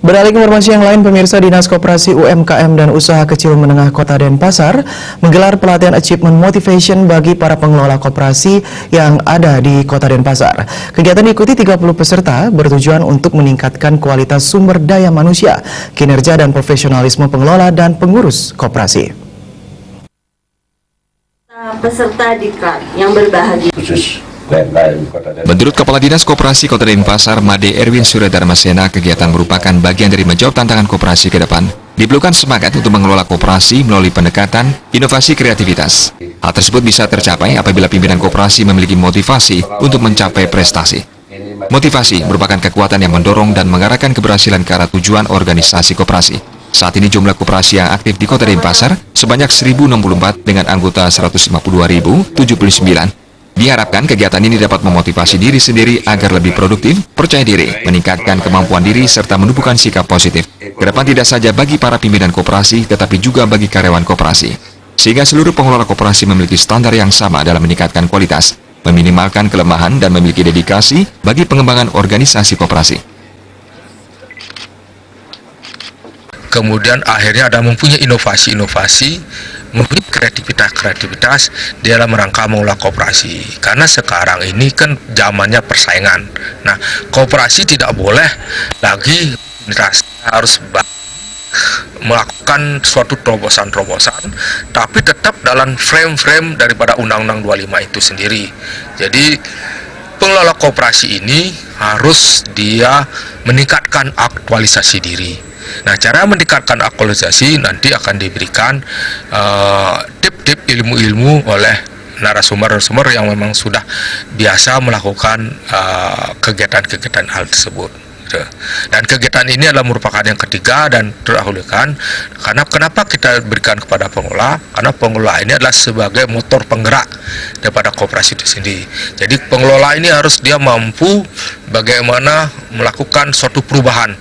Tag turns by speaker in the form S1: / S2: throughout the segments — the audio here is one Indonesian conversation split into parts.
S1: Beralih ke informasi yang lain, pemirsa, Dinas Koperasi UMKM dan Usaha Kecil Menengah Kota Denpasar menggelar pelatihan Achievement Motivation bagi para pengelola koperasi yang ada di Kota Denpasar. Kegiatan diikuti 30 peserta bertujuan untuk meningkatkan kualitas sumber daya manusia, kinerja dan profesionalisme pengelola dan pengurus koperasi.
S2: Peserta diklat yang berbahagia.
S3: Menurut Kepala Dinas Koperasi Kota Denpasar, Made Erwin Suryadharmasena, kegiatan merupakan bagian dari menjawab tantangan koperasi ke depan. Diperlukan semangat untuk mengelola koperasi melalui pendekatan, inovasi, kreativitas. Hal tersebut bisa tercapai apabila pimpinan koperasi memiliki motivasi untuk mencapai prestasi. Motivasi merupakan kekuatan yang mendorong dan mengarahkan keberhasilan ke arah tujuan organisasi koperasi. Saat ini jumlah koperasi yang aktif di Kota Denpasar sebanyak 1.064 dengan anggota 152.079. Diharapkan kegiatan ini dapat memotivasi diri sendiri agar lebih produktif, percaya diri, meningkatkan kemampuan diri, serta menumbuhkan sikap positif. Kedepan tidak saja bagi para pimpinan koperasi, tetapi juga bagi karyawan koperasi. Sehingga seluruh pengelola koperasi memiliki standar yang sama dalam meningkatkan kualitas, meminimalkan kelemahan, dan memiliki dedikasi bagi pengembangan organisasi koperasi.
S4: Kemudian akhirnya ada mempunyai inovasi-inovasi, mempunyai kreativitas di dalam rangka mengelola koperasi. Karena sekarang ini kan zamannya persaingan. Nah, koperasi tidak boleh lagi harus melakukan suatu terobosan-terobosan, tapi tetap dalam frame-frame daripada Undang-Undang 25 itu sendiri. Jadi pengelola koperasi ini harus dia meningkatkan aktualisasi diri. Nah, cara meningkatkan aktualisasi nanti akan diberikan tip-tip ilmu-ilmu oleh narasumber-narasumber yang memang sudah biasa melakukan kegiatan-kegiatan hal tersebut. Dan kegiatan ini adalah merupakan yang ketiga dan terdahulukan. Karena kenapa kita berikan kepada pengelola? Karena pengelola ini adalah sebagai motor penggerak daripada koperasi itu sendiri. Jadi pengelola ini harus dia mampu bagaimana melakukan suatu perubahan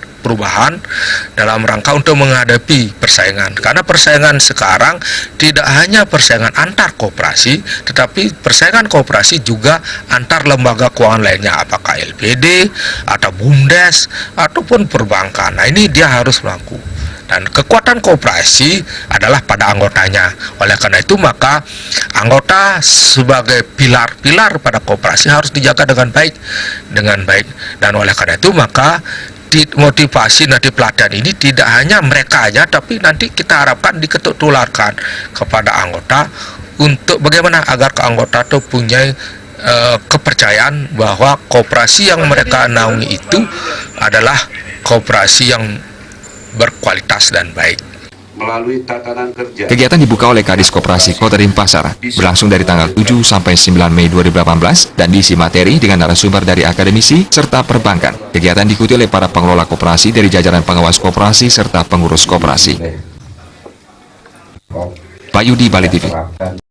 S4: dalam rangka untuk menghadapi persaingan. Karena persaingan sekarang tidak hanya persaingan antar koperasi, tetapi persaingan koperasi juga antar lembaga keuangan lainnya, apakah LPD atau BUMDes ataupun perbankan. Nah, ini dia harus melakukan. Dan kekuatan koperasi adalah pada anggotanya. Oleh karena itu maka anggota sebagai pilar-pilar pada koperasi harus dijaga dengan baik. Dan oleh karena itu maka motivasi nanti pelatihan ini tidak hanya mereka aja, tapi nanti kita harapkan diketularkan kepada anggota untuk bagaimana agar anggota itu punya kepercayaan bahwa koperasi yang mereka naungi itu adalah koperasi yang berkualitas dan baik.
S5: Melalui tatanan kerja.
S3: Kegiatan dibuka oleh Kadis Koperasi Kota Denpasar, berlangsung dari tanggal 7 sampai 9 Mei 2018 dan diisi materi dengan narasumber dari akademisi serta perbankan. Kegiatan diikuti oleh para pengelola koperasi dari jajaran pengawas koperasi serta pengurus koperasi. Pak Yudi, Bali TV.